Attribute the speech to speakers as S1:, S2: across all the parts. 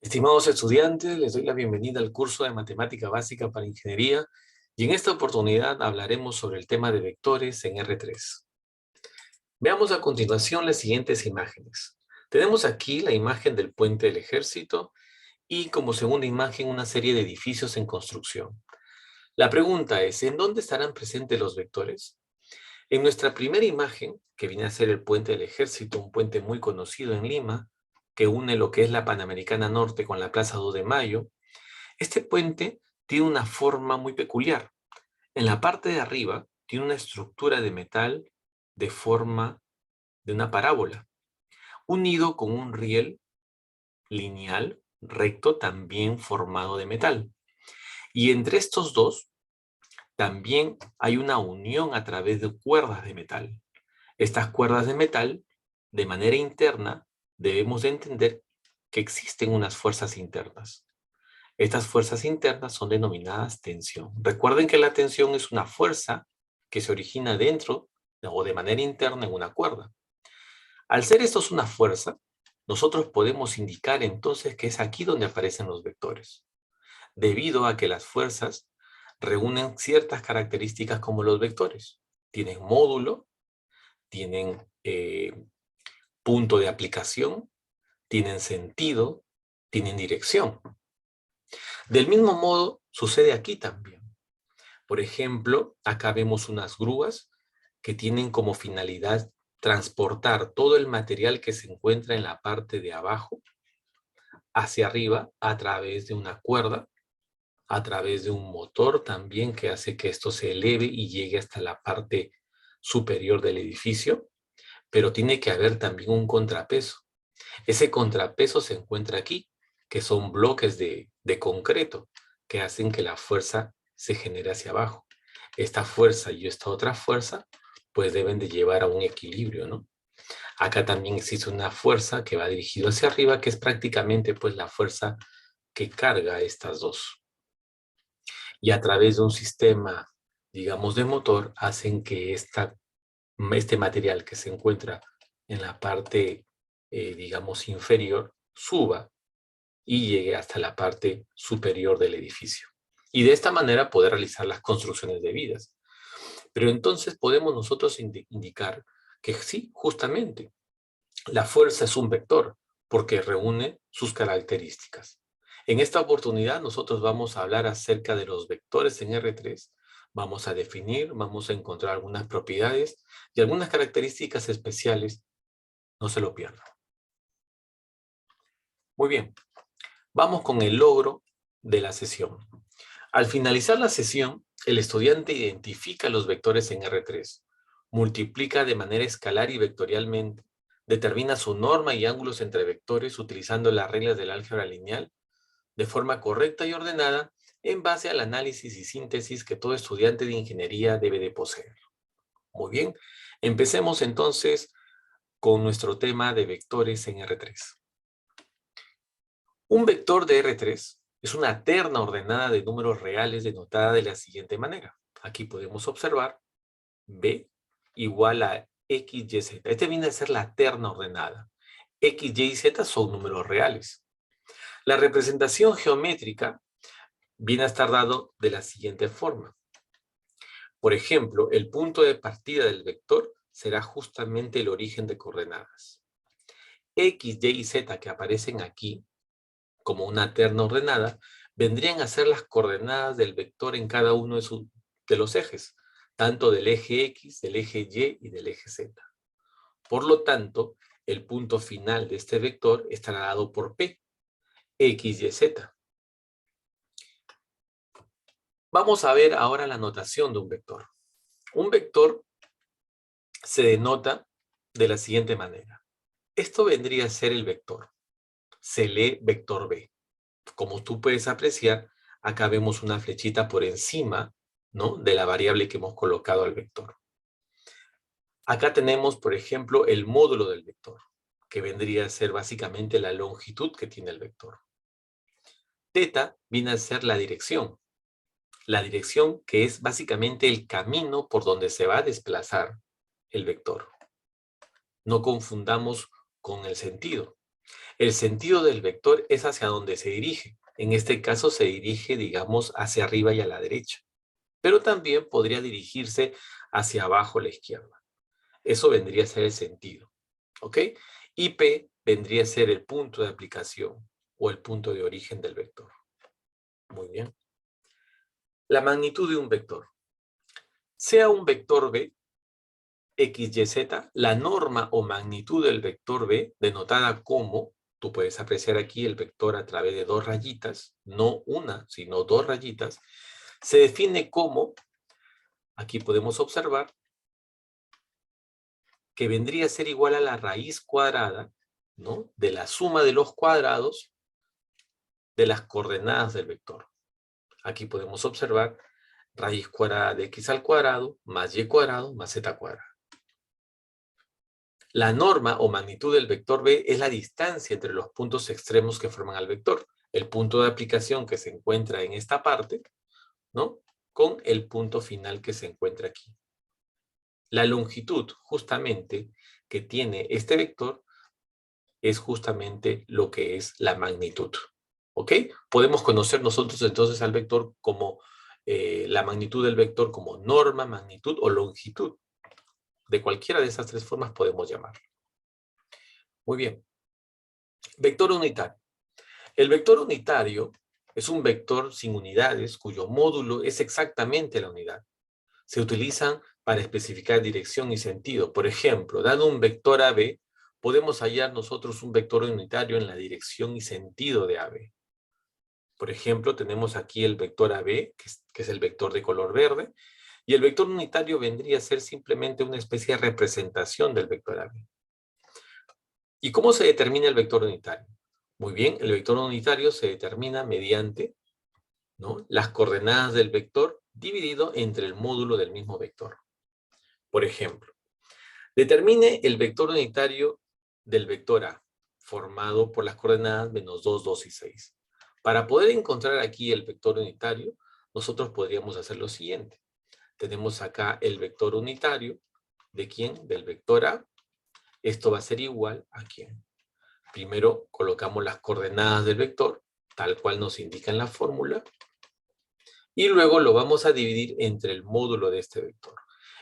S1: Estimados estudiantes, les doy la bienvenida al curso de Matemática Básica para Ingeniería y en esta oportunidad hablaremos sobre el tema de vectores en R3. Veamos a continuación las siguientes imágenes. Tenemos aquí la imagen del puente del ejército y como segunda imagen una serie de edificios en construcción. La pregunta es, ¿en dónde estarán presentes los vectores? En nuestra primera imagen, que viene a ser el puente del ejército, un puente muy conocido en Lima, que une lo que es la Panamericana Norte con la Plaza 2 de Mayo, este puente tiene una forma muy peculiar. En la parte de arriba tiene una estructura de metal de forma de una parábola, unido con un riel lineal recto también formado de metal. Y entre estos dos también hay una unión a través de cuerdas de metal. Estas cuerdas de metal, de manera interna, debemos de entender que existen unas fuerzas internas. Estas fuerzas internas son denominadas tensión. Recuerden que la tensión es una fuerza que se origina dentro o de manera interna en una cuerda. Al ser esto una fuerza, nosotros podemos indicar entonces que es aquí donde aparecen los vectores, debido a que las fuerzas reúnen ciertas características como los vectores. Tienen módulo, tienen punto de aplicación, tienen sentido, tienen dirección. Del mismo modo, sucede aquí también. Por ejemplo, acá vemos unas grúas que tienen como finalidad transportar todo el material que se encuentra en la parte de abajo hacia arriba a través de una cuerda, a través de un motor también que hace que esto se eleve y llegue hasta la parte superior del edificio, pero tiene que haber también un contrapeso. Ese contrapeso se encuentra aquí, que son bloques de concreto que hacen que la fuerza se genere hacia abajo. Esta fuerza y esta otra fuerza pues deben de llevar a un equilibrio, ¿no? Acá también existe una fuerza que va dirigida hacia arriba, que es prácticamente pues la fuerza que carga estas dos. Y a través de un sistema, digamos, de motor, hacen que este material que se encuentra en la parte, digamos, inferior, suba y llegue hasta la parte superior del edificio. Y de esta manera poder realizar las construcciones debidas. Pero entonces podemos nosotros indicar que sí, justamente, la fuerza es un vector porque reúne sus características. En esta oportunidad nosotros vamos a hablar acerca de los vectores en R3. Vamos a definir, vamos a encontrar algunas propiedades y algunas características especiales. No se lo pierdan. Muy bien, vamos con el logro de la sesión. Al finalizar la sesión, el estudiante identifica los vectores en R3, multiplica de manera escalar y vectorialmente, determina su norma y ángulos entre vectores utilizando las reglas del álgebra lineal de forma correcta y ordenada en base al análisis y síntesis que todo estudiante de ingeniería debe de poseer. Muy bien, empecemos entonces con nuestro tema de vectores en R3. Un vector de R3 es una terna ordenada de números reales denotada de la siguiente manera. Aquí podemos observar B igual a X, Y, Z. Este viene a ser la terna ordenada. X, Y y Z son números reales. La representación geométrica viene a estar dado de la siguiente forma. Por ejemplo, el punto de partida del vector será justamente el origen de coordenadas. X, Y y Z que aparecen aquí como una terna ordenada, vendrían a ser las coordenadas del vector en cada uno de los ejes, tanto del eje X, del eje Y y del eje Z. Por lo tanto, el punto final de este vector estará dado por P, X, Y, Z. Vamos a ver ahora la notación de un vector. Un vector se denota de la siguiente manera. Esto vendría a ser el vector. Se lee vector B. Como tú puedes apreciar, acá vemos una flechita por encima, ¿no?, de la variable que hemos colocado al vector. Acá tenemos, por ejemplo, el módulo del vector, que vendría a ser básicamente la longitud que tiene el vector. Teta viene a ser la dirección que es básicamente el camino por donde se va a desplazar el vector. No confundamos con el sentido. El sentido del vector es hacia donde se dirige. En este caso se dirige, digamos, hacia arriba y a la derecha. Pero también podría dirigirse hacia abajo a la izquierda. Eso vendría a ser el sentido. ¿Ok? Y P vendría a ser el punto de aplicación o el punto de origen del vector. Muy bien. La magnitud de un vector. Sea un vector B, X, Y, Z, la norma o magnitud del vector B, denotada como, tú puedes apreciar aquí el vector a través de dos rayitas, no una, sino dos rayitas, se define como, aquí podemos observar, que vendría a ser igual a la raíz cuadrada, ¿no?, de la suma de los cuadrados de las coordenadas del vector. Aquí podemos observar raíz cuadrada de x al cuadrado más y cuadrado más z cuadrado. La norma o magnitud del vector B es la distancia entre los puntos extremos que forman al vector. El punto de aplicación que se encuentra en esta parte, ¿no?, con el punto final que se encuentra aquí. La longitud, justamente, que tiene este vector es justamente lo que es la magnitud. ¿Ok? Podemos conocer nosotros entonces al vector como la magnitud del vector como norma, magnitud o longitud. De cualquiera de esas tres formas podemos llamarlo. Muy bien. Vector unitario. El vector unitario es un vector sin unidades cuyo módulo es exactamente la unidad. Se utilizan para especificar dirección y sentido. Por ejemplo, dado un vector AB, podemos hallar nosotros un vector unitario en la dirección y sentido de AB. Por ejemplo, tenemos aquí el vector AB, que es el vector de color verde, y el vector unitario vendría a ser simplemente una especie de representación del vector AB. ¿Y cómo se determina el vector unitario? Muy bien, el vector unitario se determina mediante, ¿no?, las coordenadas del vector dividido entre el módulo del mismo vector. Por ejemplo, determine el vector unitario del vector A, formado por las coordenadas menos 2, 2 y 6. Para poder encontrar aquí el vector unitario, nosotros podríamos hacer lo siguiente. Tenemos acá el vector unitario, ¿de quién? Del vector A. Esto va a ser igual a ¿quién? Primero colocamos las coordenadas del vector, tal cual nos indica en la fórmula, y luego lo vamos a dividir entre el módulo de este vector.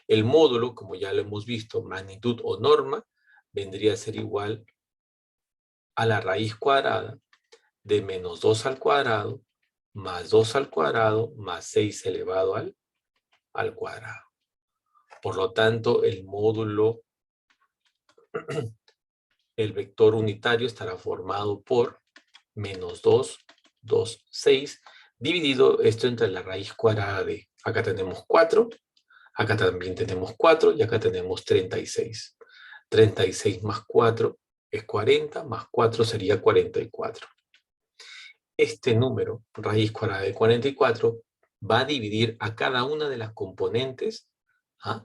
S1: El módulo, como ya lo hemos visto, magnitud o norma, vendría a ser igual a la raíz cuadrada de menos 2 al cuadrado, más 2 al cuadrado, más 6 elevado al cuadrado. Por lo tanto, el módulo, el vector unitario estará formado por menos 2, 2, 6, dividido esto entre la raíz cuadrada de, acá tenemos 4, acá también tenemos 4 y acá tenemos 36. 36 más 4 es 40, más 4 sería 44. Este número, raíz cuadrada de 44, va a dividir a cada una de las componentes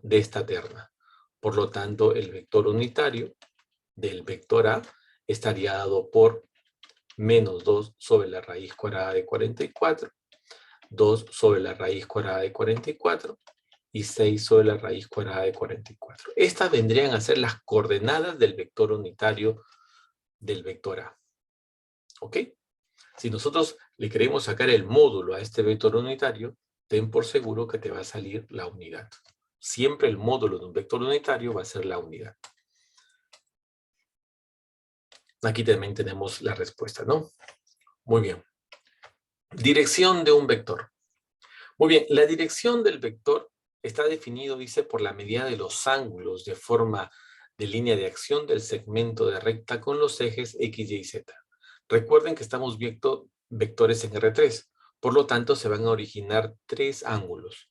S1: de esta terna. Por lo tanto, el vector unitario del vector A estaría dado por menos 2 sobre la raíz cuadrada de 44, 2 sobre la raíz cuadrada de 44 y 6 sobre la raíz cuadrada de 44. Estas vendrían a ser las coordenadas del vector unitario del vector A. ¿Ok? Si nosotros le queremos sacar el módulo a este vector unitario, ten por seguro que te va a salir la unidad. Siempre el módulo de un vector unitario va a ser la unidad. Aquí también tenemos la respuesta, ¿no? Muy bien. Dirección de un vector. Muy bien, la dirección del vector está definido, dice, por la medida de los ángulos de forma de línea de acción del segmento de recta con los ejes X, Y y Z. Recuerden que estamos viendo vectores en R3, por lo tanto se van a originar tres ángulos,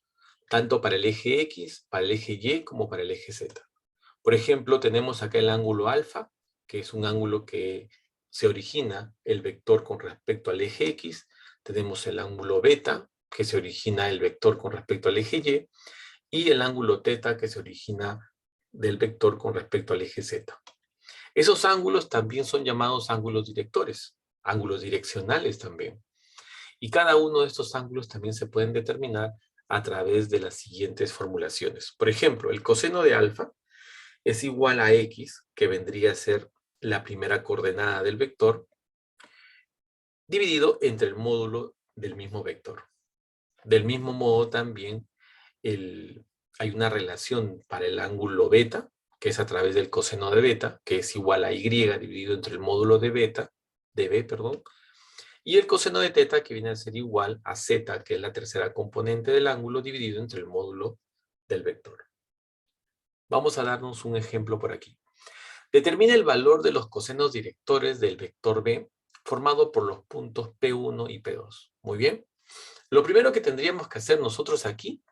S1: tanto para el eje X, para el eje Y, como para el eje Z. Por ejemplo, tenemos acá el ángulo alfa, que es un ángulo que se origina el vector con respecto al eje X. Tenemos el ángulo beta, que se origina el vector con respecto al eje Y, y el ángulo teta, que se origina del vector con respecto al eje Z. Esos ángulos también son llamados ángulos directores, ángulos direccionales también. Y cada uno de estos ángulos también se pueden determinar a través de las siguientes formulaciones. Por ejemplo, el coseno de alfa es igual a x, que vendría a ser la primera coordenada del vector dividido entre el módulo del mismo vector. Del mismo modo también hay una relación para el ángulo beta, que es a través del coseno de beta, que es igual a y dividido entre el módulo de beta, de b, perdón, y el coseno de teta, que viene a ser igual a z, que es la tercera componente del ángulo, dividido entre el módulo del vector. Vamos a darnos un ejemplo por aquí. Determina el valor de los cosenos directores del vector b formado por los puntos P1 y P2. Muy bien. Lo primero que tendríamos que hacer nosotros aquí,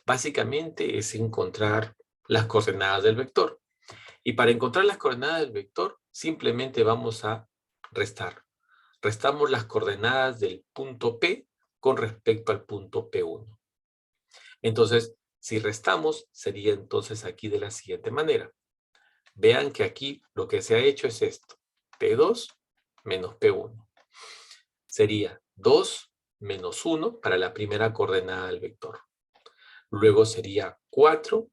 S1: básicamente, es encontrar las coordenadas del vector. Y para encontrar las coordenadas del vector, simplemente vamos a restar. Restamos las coordenadas del punto P con respecto al punto P1. Entonces, si restamos, sería entonces aquí de la siguiente manera. Vean que aquí lo que se ha hecho es esto. P2 menos P1. Sería 2 menos 1 para la primera coordenada del vector. Luego sería 4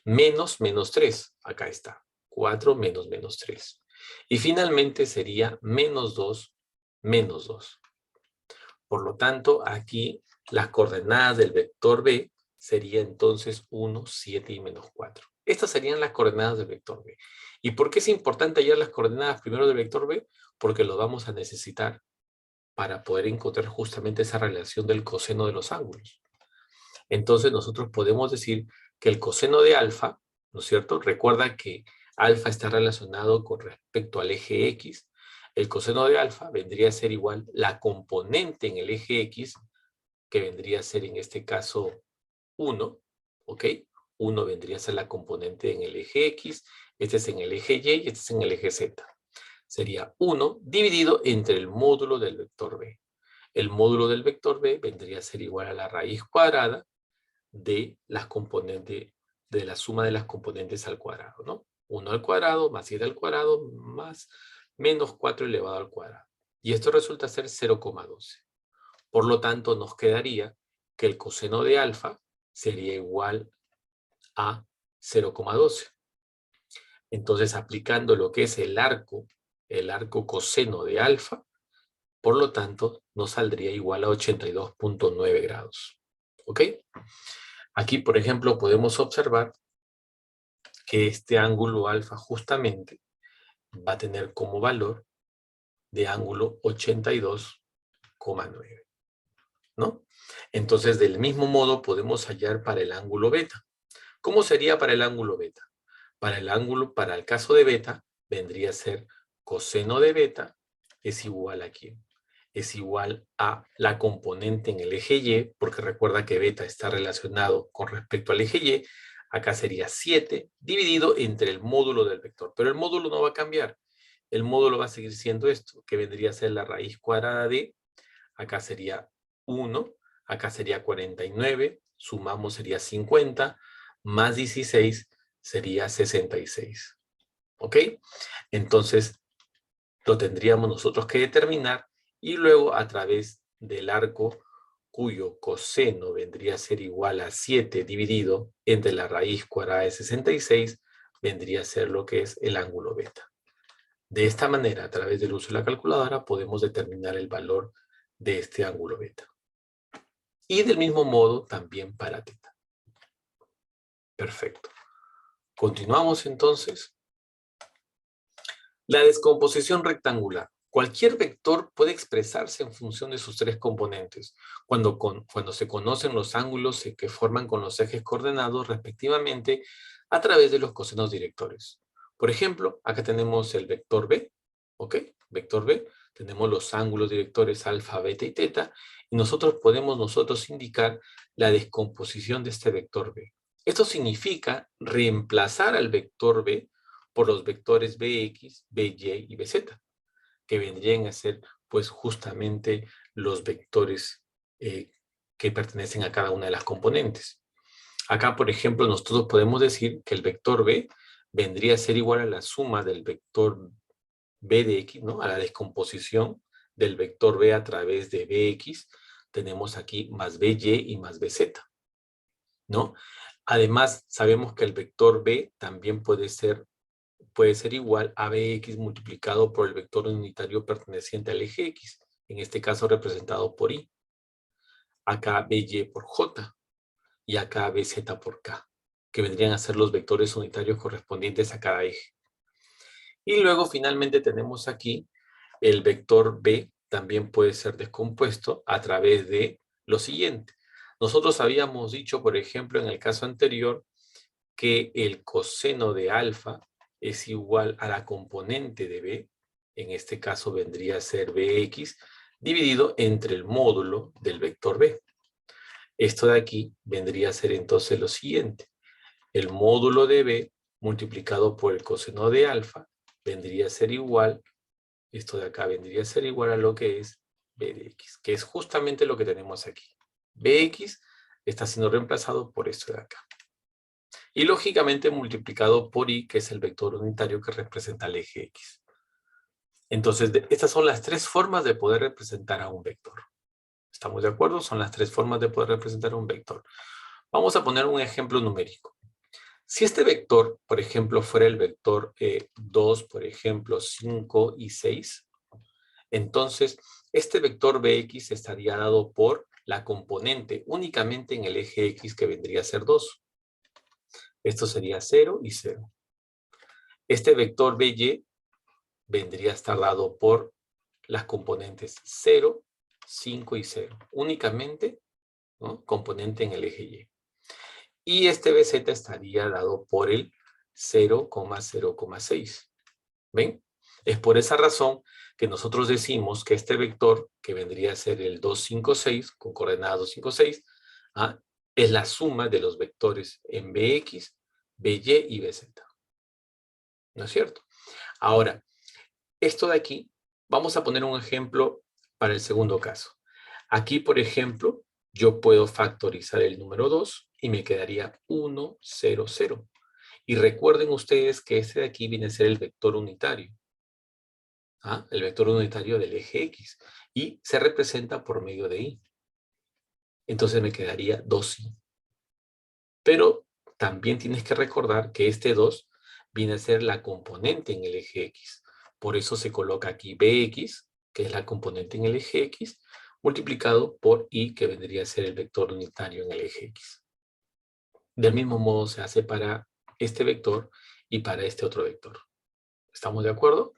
S1: menos menos 3. Acá está. 4 menos menos 3. Y finalmente sería menos 2 menos 2. Por lo tanto, aquí las coordenadas del vector B sería entonces 1, 7 y menos 4. Estas serían las coordenadas del vector B. ¿Y por qué es importante hallar las coordenadas primero del vector B? Porque lo vamos a necesitar para poder encontrar justamente esa relación del coseno de los ángulos. Entonces nosotros podemos decir que el coseno de alfa, ¿no es cierto? Recuerda que alfa está relacionado con respecto al eje X. El coseno de alfa vendría a ser igual la componente en el eje X, que vendría a ser en este caso 1, ¿ok? 1 vendría a ser la componente en el eje X, este es en el eje Y y este es en el eje Z. Sería 1 dividido entre el módulo del vector B. El módulo del vector B vendría a ser igual a la raíz cuadrada de las componentes, de la suma de las componentes al cuadrado, ¿no? 1 al cuadrado más 7 al cuadrado más menos 4 elevado al cuadrado. Y esto resulta ser 0,12. Por lo tanto, nos quedaría que el coseno de alfa sería igual a 0,12. Entonces, aplicando lo que es el arco coseno de alfa, por lo tanto, nos saldría igual a 82.9 grados. ¿Ok? Aquí, por ejemplo, podemos observar que este ángulo alfa justamente va a tener como valor de ángulo 82,9, ¿no? Entonces, del mismo modo, podemos hallar para el ángulo beta. ¿Cómo sería para el ángulo beta? Para el caso de beta, vendría a ser coseno de beta es igual a ¿quién? Es igual a la componente en el eje Y, porque recuerda que beta está relacionado con respecto al eje Y. Acá sería 7 dividido entre el módulo del vector. Pero el módulo no va a cambiar. El módulo va a seguir siendo esto, que vendría a ser la raíz cuadrada de, acá sería 1, acá sería 49, sumamos sería 50, más 16 sería 66. ¿Ok? Entonces, lo tendríamos nosotros que determinar y luego a través del arco cuyo coseno vendría a ser igual a 7 dividido entre la raíz cuadrada de 66, vendría a ser lo que es el ángulo beta. De esta manera, a través del uso de la calculadora, podemos determinar el valor de este ángulo beta. Y del mismo modo también para teta. Perfecto. Continuamos entonces. La descomposición rectangular. Cualquier vector puede expresarse en función de sus tres componentes, cuando se conocen los ángulos que forman con los ejes coordenados respectivamente a través de los cosenos directores. Por ejemplo, acá tenemos el vector B, ¿ok? Vector B, tenemos los ángulos directores alfa, beta y teta, y nosotros podemos indicar la descomposición de este vector B. Esto significa reemplazar al vector B por los vectores Bx, By y Bz, que vendrían a ser pues justamente los vectores que pertenecen a cada una de las componentes. Acá, por ejemplo, nosotros podemos decir que el vector B vendría a ser igual a la suma del vector B de X, ¿no? A la descomposición del vector B a través de Bx, tenemos aquí más By y más Bz, ¿no? Además, sabemos que el vector B también puede puede ser igual a bx multiplicado por el vector unitario perteneciente al eje X, en este caso representado por Y. Acá by por J y acá bz por K, que vendrían a ser los vectores unitarios correspondientes a cada eje. Y luego finalmente tenemos aquí el vector B, también puede ser descompuesto a través de lo siguiente. Nosotros habíamos dicho, por ejemplo, en el caso anterior, que el coseno de alfa es igual a la componente de B, en este caso vendría a ser Bx, dividido entre el módulo del vector B. Esto de aquí vendría a ser entonces lo siguiente. El módulo de B multiplicado por el coseno de alfa vendría a ser igual, esto de acá vendría a ser igual a lo que es B de X, que es justamente lo que tenemos aquí. Bx está siendo reemplazado por esto de acá. Y lógicamente multiplicado por Y, que es el vector unitario que representa el eje X. Entonces, estas son las tres formas de poder representar a un vector. ¿Estamos de acuerdo? Son las tres formas de poder representar a un vector. Vamos a poner un ejemplo numérico. Si este vector, por ejemplo, fuera el vector 2, por ejemplo, 5 y 6, entonces este vector Bx estaría dado por la componente únicamente en el eje X, que vendría a ser 2. Esto sería 0 y 0. Este vector By vendría a estar dado por las componentes 0, 5 y 0. Únicamente, ¿no?, componente en el eje Y. Y este Bz estaría dado por el 0,0,6. ¿Ven? Es por esa razón que nosotros decimos que este vector, que vendría a ser el 256, con coordenada 256, es la suma de los vectores en Bx, By y Bz. ¿No es cierto? Ahora, esto de aquí, vamos a poner un ejemplo para el segundo caso. Aquí, por ejemplo, yo puedo factorizar el número 2 y me quedaría 1, 0, 0. Y recuerden ustedes que este de aquí viene a ser el vector unitario. El vector unitario del eje X. Y se representa por medio de Y. Entonces me quedaría 2Y. Pero también tienes que recordar que este 2 viene a ser la componente en el eje X. Por eso se coloca aquí Bx, que es la componente en el eje X, multiplicado por Y, que vendría a ser el vector unitario en el eje X. Del mismo modo se hace para este vector y para este otro vector. ¿Estamos de acuerdo?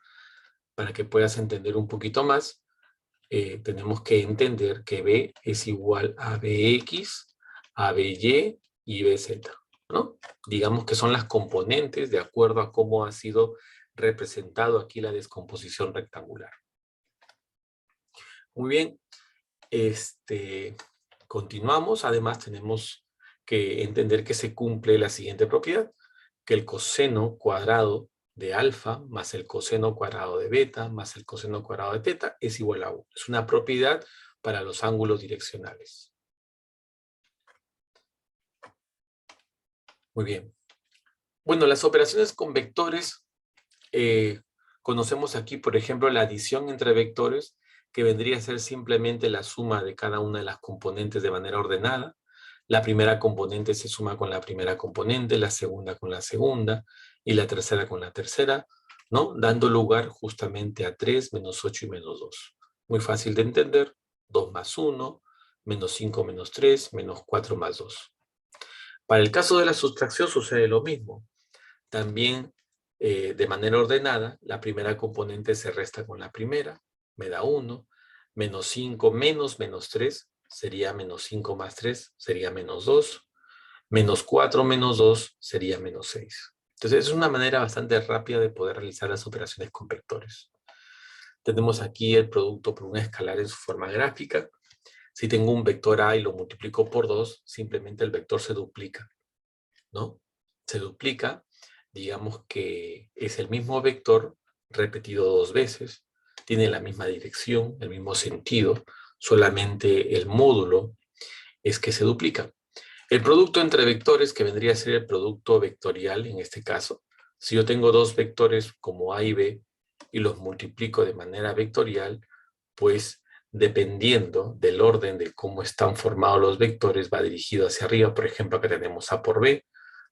S1: Para que puedas entender un poquito más, tenemos que entender que B es igual a Bx, a By y Bz, ¿no? Digamos que son las componentes de acuerdo a cómo ha sido representado aquí la descomposición rectangular. Muy bien, continuamos. Además tenemos que entender que se cumple la siguiente propiedad, que el coseno cuadrado de alfa más el coseno cuadrado de beta más el coseno cuadrado de teta es igual a 1. Es una propiedad para los ángulos direccionales. Muy bien. Bueno, las operaciones con vectores, conocemos aquí, por ejemplo, la adición entre vectores, que vendría a ser simplemente la suma de cada una de las componentes de manera ordenada. La primera componente se suma con la primera componente, la segunda con la segunda, y la tercera con la tercera, ¿no? Dando lugar justamente a 3, menos 8 y menos 2. Muy fácil de entender. 2 más 1, menos 5 menos 3, menos 4 más 2. Para el caso de la sustracción sucede lo mismo. También, de manera ordenada, la primera componente se resta con la primera, me da 1, menos 5 menos menos 3, sería menos 5 más 3, sería menos 2, menos 4 menos 2 sería menos 6. Entonces es una manera bastante rápida de poder realizar las operaciones con vectores. Tenemos aquí el producto por un escalar en su forma gráfica. Si tengo un vector A y lo multiplico por 2, simplemente el vector se duplica, ¿no? Se duplica, digamos que es el mismo vector repetido 2 veces, tiene la misma dirección, el mismo sentido, solamente el módulo es que se duplica. El producto entre vectores, que vendría a ser el producto vectorial en este caso, si yo tengo dos vectores como A y B y los multiplico de manera vectorial, pues dependiendo del orden de cómo están formados los vectores, va dirigido hacia arriba. Por ejemplo, acá tenemos A por B.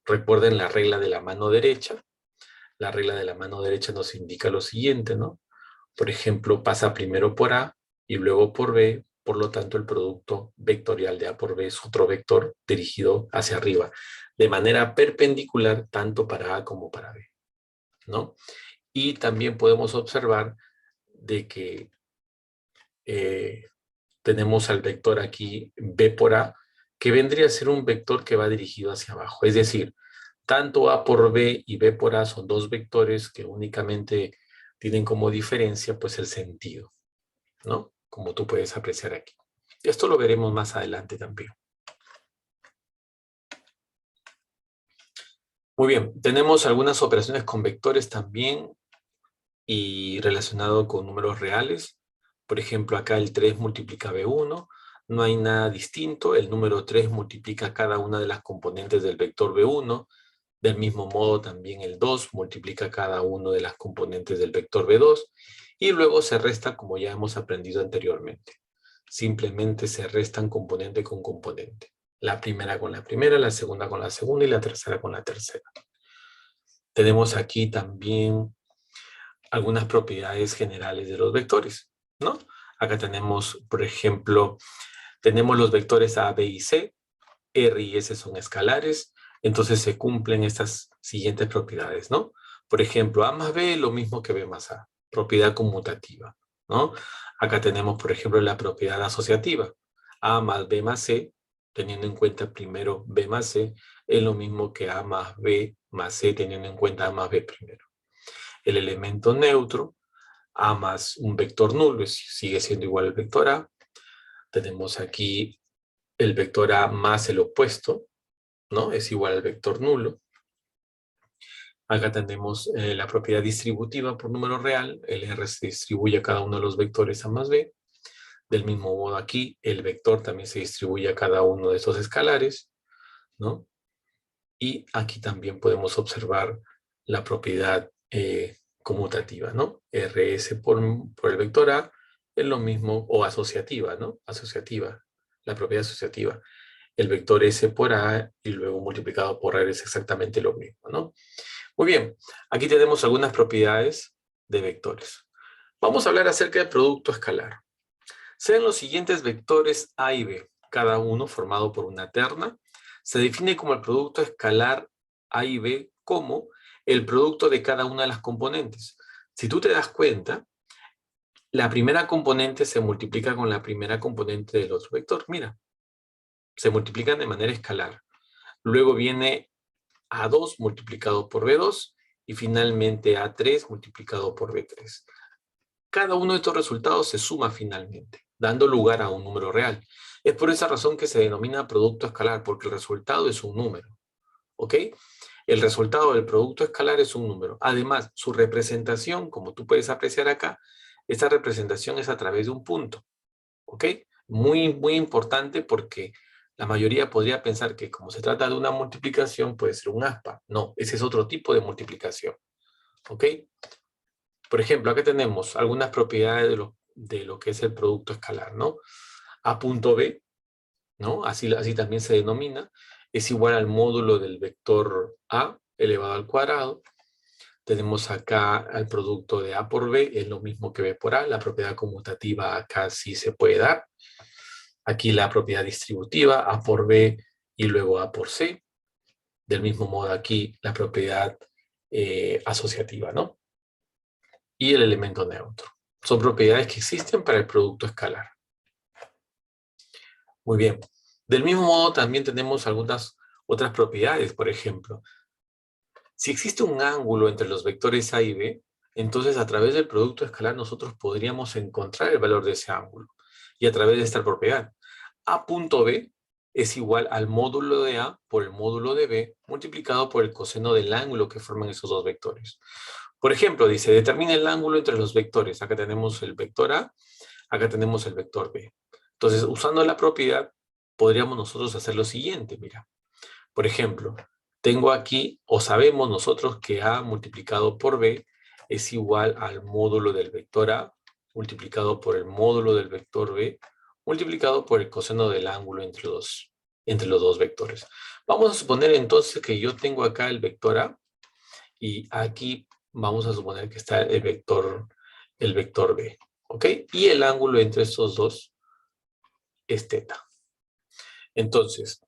S1: Recuerden la regla de la mano derecha. la regla de la mano derecha nos indica lo siguiente, ¿no? Por ejemplo, pasa primero por A y luego por B, por lo tanto el producto vectorial de A por B es otro vector dirigido hacia arriba, de manera perpendicular tanto para A como para B, ¿no? Y también podemos observar de que tenemos al vector aquí B por A, que vendría a ser un vector que va dirigido hacia abajo. Es decir, tanto A por B y B por A son dos vectores que únicamente tienen como diferencia pues el sentido, ¿no? Como tú puedes apreciar aquí. Esto lo veremos más adelante también. Muy bien, tenemos algunas operaciones con vectores también y relacionado con números reales. Por ejemplo, acá el 3 multiplica B1, no hay nada distinto, el número 3 multiplica cada una de las componentes del vector B1, del mismo modo también el 2 multiplica cada una de las componentes del vector B2, y luego se resta como ya hemos aprendido anteriormente. Simplemente se restan componente con componente. La primera con la primera, la segunda con la segunda y la tercera con la tercera. Tenemos aquí también algunas propiedades generales de los vectores, ¿no? Acá tenemos, por ejemplo, tenemos los vectores A, B y C, R y S son escalares, entonces se cumplen estas siguientes propiedades, ¿no? Por ejemplo, A más B es lo mismo que B más A, propiedad conmutativa, ¿no? Acá tenemos, por ejemplo, la propiedad asociativa, A más B más C, teniendo en cuenta primero B más C, es lo mismo que A más B más C, teniendo en cuenta A más B primero. El elemento neutro, A más un vector nulo, sigue siendo igual al vector A. Tenemos aquí el vector A más el opuesto, ¿no? Es igual al vector nulo. Acá tenemos la propiedad distributiva por número real. El R se distribuye a cada uno de los vectores A más B. Del mismo modo aquí, el vector también se distribuye a cada uno de estos escalares, ¿no? Y aquí también podemos observar la propiedad conmutativa, ¿no? RS por el vector A es lo mismo, o asociativa, ¿no? Asociativa, la propiedad asociativa. El vector S por A y luego multiplicado por R es exactamente lo mismo, ¿no? Muy bien, aquí tenemos algunas propiedades de vectores. Vamos a hablar acerca del producto escalar. Sean los siguientes vectores A y B, cada uno formado por una terna. Se define como el producto escalar A y B como el producto de cada una de las componentes. Si tú te das cuenta, la primera componente se multiplica con la primera componente del otro vector. Mira, se multiplican de manera escalar. Luego viene A2 multiplicado por B2 y finalmente A3 multiplicado por B3. Cada uno de estos resultados se suma finalmente, dando lugar a un número real. Es por esa razón que se denomina producto escalar, porque el resultado es un número. ¿Ok? El resultado del producto escalar es un número. Además, su representación, como tú puedes apreciar acá, esta representación es a través de un punto. ¿Ok? Muy, muy importante porque la mayoría podría pensar que como se trata de una multiplicación, puede ser un aspa. No, ese es otro tipo de multiplicación. ¿Ok? Por ejemplo, acá tenemos algunas propiedades de lo que es el producto escalar, ¿no? A punto B, ¿no? Así también se denomina, es igual al módulo del vector A elevado al cuadrado. Tenemos acá al producto de A por B, es lo mismo que B por A. La propiedad conmutativa acá sí se puede dar. Aquí la propiedad distributiva, A por B y luego A por C. Del mismo modo aquí la propiedad asociativa, ¿no? Y el elemento neutro. Son propiedades que existen para el producto escalar. Muy bien. Del mismo modo también tenemos algunas otras propiedades. Por ejemplo, si existe un ángulo entre los vectores A y B, entonces a través del producto escalar nosotros podríamos encontrar el valor de ese ángulo. Y a través de esta propiedad, A punto B es igual al módulo de A por el módulo de B multiplicado por el coseno del ángulo que forman esos dos vectores. Por ejemplo, dice, determina el ángulo entre los vectores. Acá tenemos el vector A, acá tenemos el vector B. Entonces, usando la propiedad, podríamos nosotros hacer lo siguiente, mira. Por ejemplo, tengo aquí, o sabemos nosotros que A multiplicado por B es igual al módulo del vector A multiplicado por el módulo del vector B multiplicado por el coseno del ángulo entre los dos vectores. Vamos a suponer entonces que yo tengo acá el vector A y aquí vamos a suponer que está el vector B, ¿ok? Y el ángulo entre estos dos es teta. Entonces,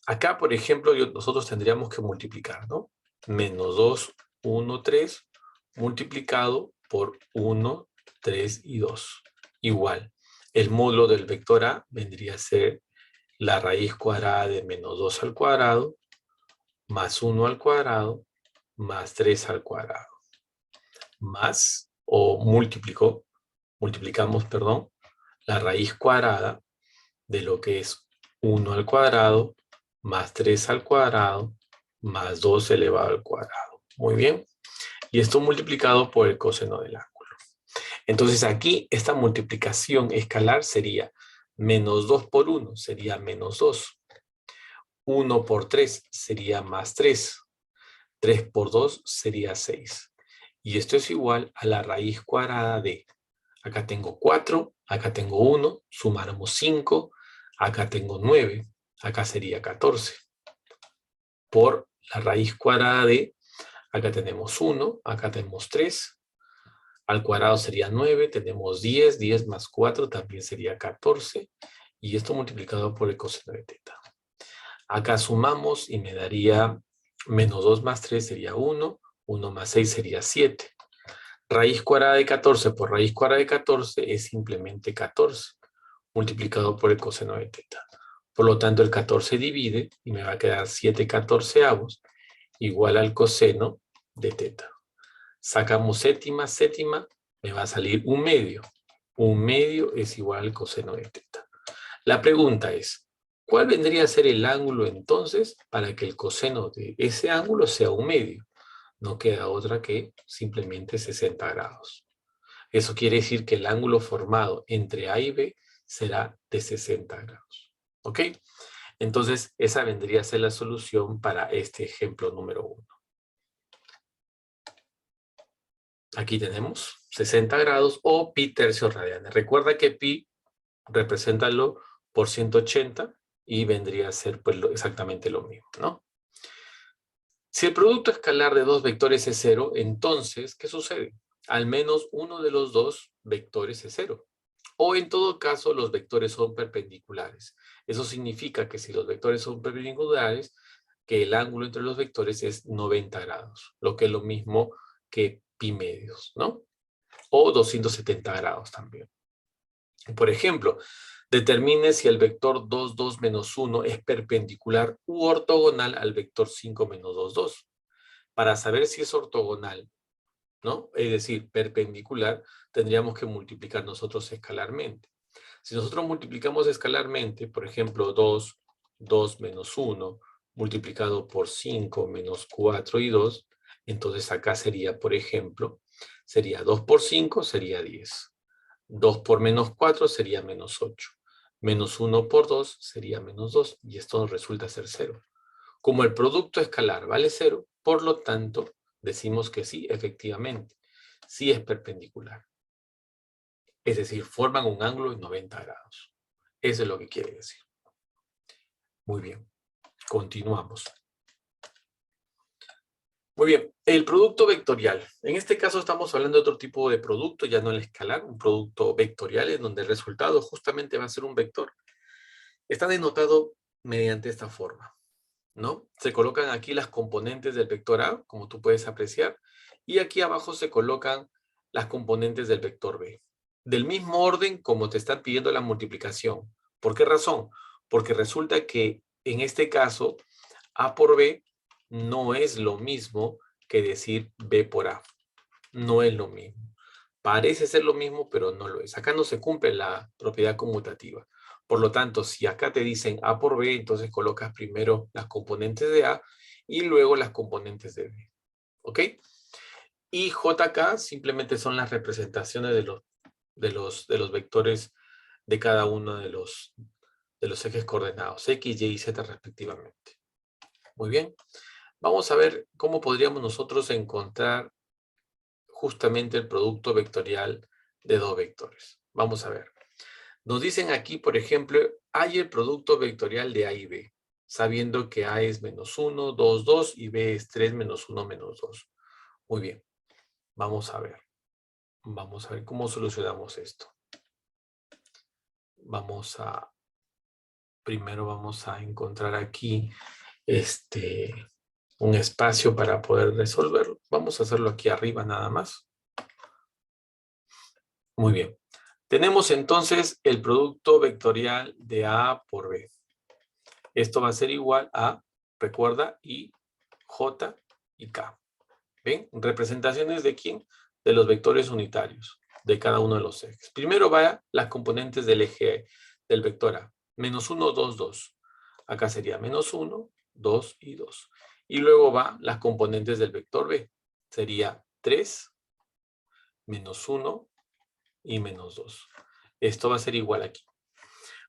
S1: acá, por ejemplo, nosotros tendríamos que multiplicar, ¿no? Menos 2, 1, 3, multiplicado por 1, 3 y 2. Igual, el módulo del vector A vendría a ser la raíz cuadrada de menos 2 al cuadrado, más 1 al cuadrado, más 3 al cuadrado. Más, o multiplicamos, perdón, la raíz cuadrada de lo que es 1 al cuadrado, más 3 al cuadrado, más 2 elevado al cuadrado. Muy bien. Y esto multiplicado por el coseno del ángulo. Entonces aquí esta multiplicación escalar sería menos 2 por 1, sería menos 2. 1 por 3 sería más 3. 3 por 2 sería 6. Y esto es igual a la raíz cuadrada de, acá tengo 4, acá tengo 1, sumáramos 5, acá tengo 9, acá sería 14. Por la raíz cuadrada de, acá tenemos 1, acá tenemos 3, al cuadrado sería 9, tenemos 10, 10 más 4 también sería 14, y esto multiplicado por el coseno de teta. Acá sumamos y me daría menos 2 más 3 sería 1, 1 más 6 sería 7. Raíz cuadrada de 14 por raíz cuadrada de 14 es simplemente 14, multiplicado por el coseno de teta. Por lo tanto, el 14 divide y me va a quedar 7 catorceavos igual al coseno de teta. Sacamos séptima, séptima, me va a salir 1/2. 1/2 es igual al coseno de teta. La pregunta es, ¿cuál vendría a ser el ángulo entonces para que el coseno de ese ángulo sea 1/2? No queda otra que simplemente 60 grados. Eso quiere decir que el ángulo formado entre A y B será de 60 grados. ¿Ok? Entonces, esa vendría a ser la solución para este ejemplo número 1. Aquí tenemos 60 grados o pi tercios radianes. Recuerda que pi represéntalo por 180 y vendría a ser pues, exactamente lo mismo, ¿no? Si el producto escalar de dos vectores es 0, entonces, ¿qué sucede? Al menos uno de los dos vectores es 0. O en todo caso, los vectores son perpendiculares. Eso significa que si los vectores son perpendiculares, que el ángulo entre los vectores es 90 grados, lo que es lo mismo que pi medios, ¿no? O 270 grados también. Por ejemplo, determine si el vector 2, 2, menos 1 es perpendicular u ortogonal al vector 5, menos 2, 2. Para saber si es ortogonal, ¿no? Es decir, perpendicular, tendríamos que multiplicar nosotros escalarmente. Si nosotros multiplicamos escalarmente, por ejemplo, 2, 2 menos 1, multiplicado por 5 menos 4 y 2, entonces acá sería, por ejemplo, sería 2 por 5 sería 10. 2 por menos 4 sería menos 8. Menos 1 por 2 sería menos 2, y esto nos resulta ser 0. Como el producto escalar vale 0, por lo tanto, decimos que sí, efectivamente, sí es perpendicular. Es decir, forman un ángulo de 90 grados. Eso es lo que quiere decir. Muy bien, continuamos. Muy bien, el producto vectorial. En este caso estamos hablando de otro tipo de producto, ya no el escalar, un producto vectorial en donde el resultado justamente va a ser un vector. Está denotado mediante esta forma, ¿no? Se colocan aquí las componentes del vector A, como tú puedes apreciar, y aquí abajo se colocan las componentes del vector B. Del mismo orden como te están pidiendo la multiplicación. ¿Por qué razón? Porque resulta que en este caso A por B no es lo mismo que decir B por A. No es lo mismo. Parece ser lo mismo, pero no lo es. Acá no se cumple la propiedad conmutativa. Por lo tanto, si acá te dicen A por B, entonces colocas primero las componentes de A y luego las componentes de B. ¿Ok? Y JK simplemente son las representaciones de los vectores de cada uno de los ejes coordenados, X, Y y Z respectivamente. Muy bien. Vamos a ver cómo podríamos nosotros encontrar justamente el producto vectorial de dos vectores. Vamos a ver. Nos dicen aquí, por ejemplo, hay el producto vectorial de A y B, sabiendo que A es menos 1, 2, 2 y B es 3, menos 1, menos 2. Muy bien. Vamos a ver. Vamos a ver cómo solucionamos esto. Primero vamos a encontrar aquí un espacio para poder resolverlo. Vamos a hacerlo aquí arriba nada más. Muy bien. Tenemos entonces el producto vectorial de A por B. Esto va a ser igual a, recuerda, I, J y K. ¿Ven? ¿Representaciones de quién? De los vectores unitarios, de cada uno de los ejes. Primero va las componentes del eje del vector A. Menos 1, 2, 2. Acá sería menos 1, 2 y 2. Y luego va las componentes del vector B. Sería 3, menos 1 y menos 2. Esto va a ser igual aquí.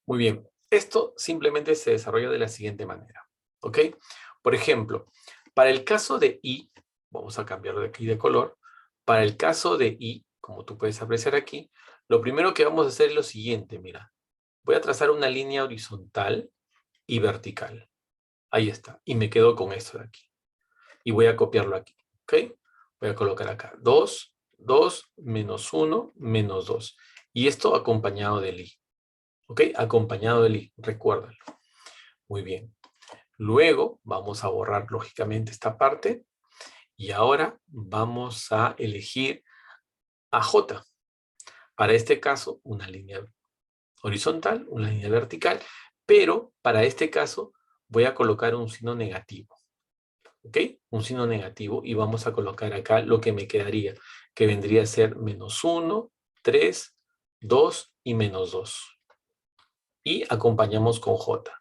S1: Muy bien. Esto simplemente se desarrolla de la siguiente manera. ¿Ok? Por ejemplo, para el caso de I, vamos a cambiarlo de aquí de color. Para el caso de I, como tú puedes apreciar aquí, lo primero que vamos a hacer es lo siguiente, mira. Voy a trazar una línea horizontal y vertical. Ahí está. Y me quedo con esto de aquí. Y voy a copiarlo aquí. ¿Ok? Voy a colocar acá 2, 2, menos 1, menos 2. Y esto acompañado del I. ¿Ok? Acompañado del I. Recuérdalo. Muy bien. Luego vamos a borrar lógicamente esta parte. Y ahora vamos a elegir a J. Para este caso, una línea horizontal, una línea vertical. Pero para este caso voy a colocar un signo negativo. ¿Ok? Un signo negativo y vamos a colocar acá lo que me quedaría, que vendría a ser menos 1, 3, 2 y menos 2. Y acompañamos con J.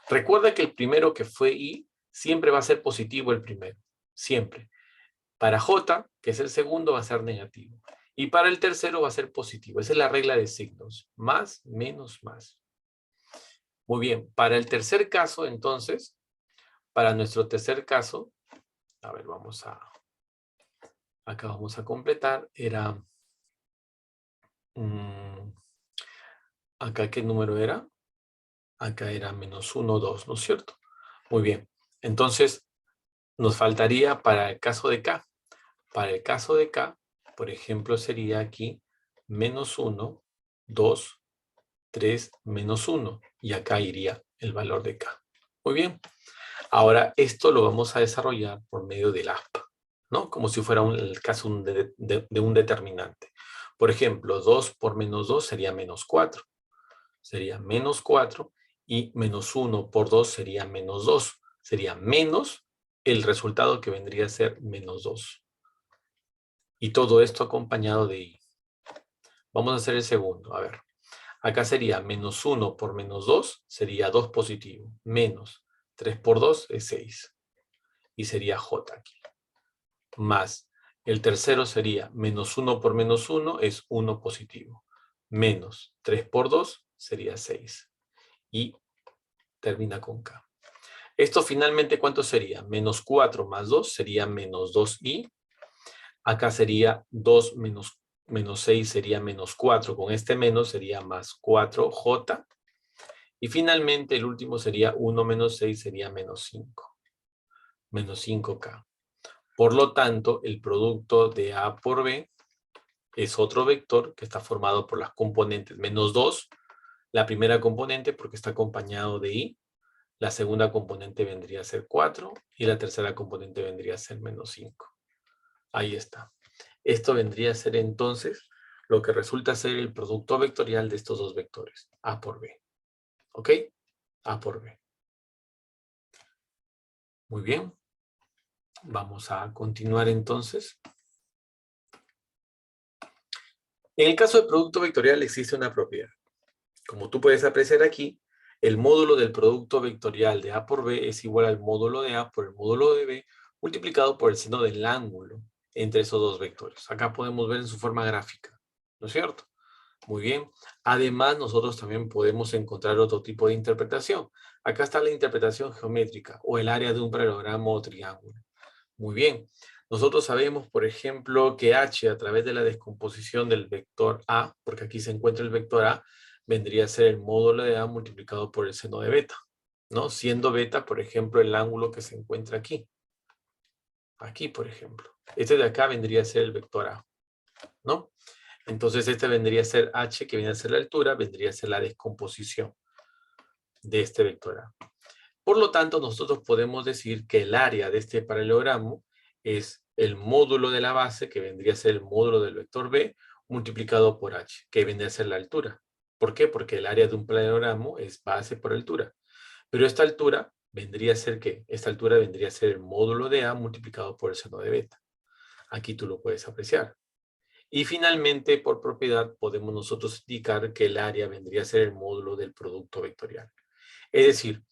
S1: Recuerda que el primero que fue I, siempre va a ser positivo el primero. Siempre. Para J, que es el segundo, va a ser negativo. Y para el tercero va a ser positivo. Esa es la regla de signos. Más, menos, más. Muy bien. Para el tercer caso, entonces, para nuestro tercer caso, a ver, acá vamos a completar. Era, ¿acá qué número era? Acá era menos 1, 2, ¿no es cierto? Muy bien. Entonces, nos faltaría para el caso de K. Para el caso de K, por ejemplo, sería aquí menos 1, 2, 3, menos 1. Y acá iría el valor de K. Muy bien. Ahora, esto lo vamos a desarrollar por medio del ASP, ¿no? Como si fuera el caso de un determinante. Por ejemplo, 2 por menos 2 sería menos 4. Sería menos 4 y menos 1 por 2 sería menos 2. Sería menos el resultado que vendría a ser menos 2. Y todo esto acompañado de I. Vamos a hacer el segundo. A ver. Acá sería menos 1 por menos 2, sería 2 positivo. Menos 3 por 2 es 6. Y sería J aquí. Más el tercero sería menos 1 por menos 1 es 1 positivo. Menos 3 por 2 sería 6. Y termina con K. Esto finalmente, ¿cuánto sería? Menos 4 más 2 sería menos 2i. Acá sería 2 menos 6 sería menos 4. Con este menos sería más 4j. Y finalmente el último sería 1 menos 6 sería menos 5. Menos 5k. Por lo tanto, el producto de A por B es otro vector que está formado por las componentes menos 2. La primera componente porque está acompañado de I. La segunda componente vendría a ser 4 y la tercera componente vendría a ser menos 5. Ahí está. Esto vendría a ser entonces lo que resulta ser el producto vectorial de estos dos vectores, A por B. ¿Ok? A por B. Muy bien. Vamos a continuar entonces. En el caso del producto vectorial existe una propiedad. Como tú puedes apreciar aquí, el módulo del producto vectorial de A por B es igual al módulo de A por el módulo de B multiplicado por el seno del ángulo entre esos dos vectores. Acá podemos ver en su forma gráfica, ¿no es cierto? Muy bien. Además, nosotros también podemos encontrar otro tipo de interpretación. Acá está la interpretación geométrica o el área de un paralelogramo o triángulo. Muy bien. Nosotros sabemos, por ejemplo, que h a través de la descomposición del vector a, porque aquí se encuentra el vector a, vendría a ser el módulo de a multiplicado por el seno de beta, ¿no? Siendo beta, por ejemplo, el ángulo que se encuentra aquí. Aquí, por ejemplo. Este de acá vendría a ser el vector A, ¿no? Entonces este vendría a ser h, que viene a ser la altura, vendría a ser la descomposición de este vector A. Por lo tanto, nosotros podemos decir que el área de este paralelogramo es el módulo de la base, que vendría a ser el módulo del vector B, multiplicado por h, que vendría a ser la altura. ¿Por qué? Porque el área de un paralelogramo es base por altura. Pero esta altura vendría a ser ¿qué? Esta altura vendría a ser el módulo de A multiplicado por el seno de beta. Aquí tú lo puedes apreciar. Y finalmente, por propiedad, podemos nosotros indicar que el área vendría a ser el módulo del producto vectorial. Es decir,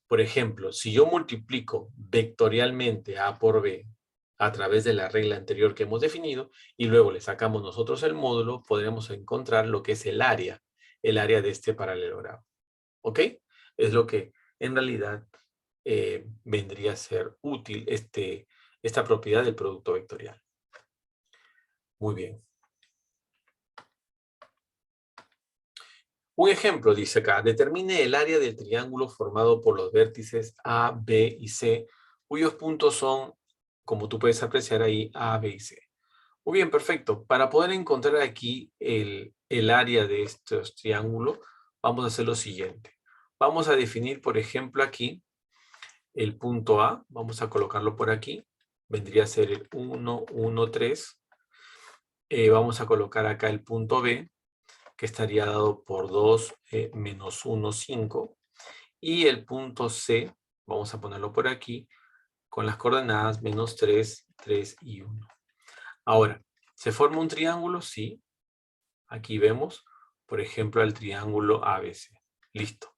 S1: por ejemplo, si yo multiplico vectorialmente A por B a través de la regla anterior que hemos definido y luego le sacamos nosotros el módulo, podremos encontrar lo que es el área de este paralelogramo. ¿Ok? Es lo que en realidad vendría a ser útil esta propiedad del producto vectorial. Muy bien. Un ejemplo dice acá, determine el área del triángulo formado por los vértices A, B y C, cuyos puntos son, como tú puedes apreciar ahí, A, B y C. Muy bien, perfecto. Para poder encontrar aquí el área de estos triángulos, vamos a hacer lo siguiente. Vamos a definir, por ejemplo, aquí el punto A. Vamos a colocarlo por aquí. Vendría a ser el 1, 1, 3. Vamos a colocar acá el punto B, que estaría dado por 2, menos 1, 5. Y el punto C, vamos a ponerlo por aquí, con las coordenadas menos 3, 3 y 1. Ahora, ¿se forma un triángulo? Sí. Aquí vemos, por ejemplo, el triángulo ABC. Listo.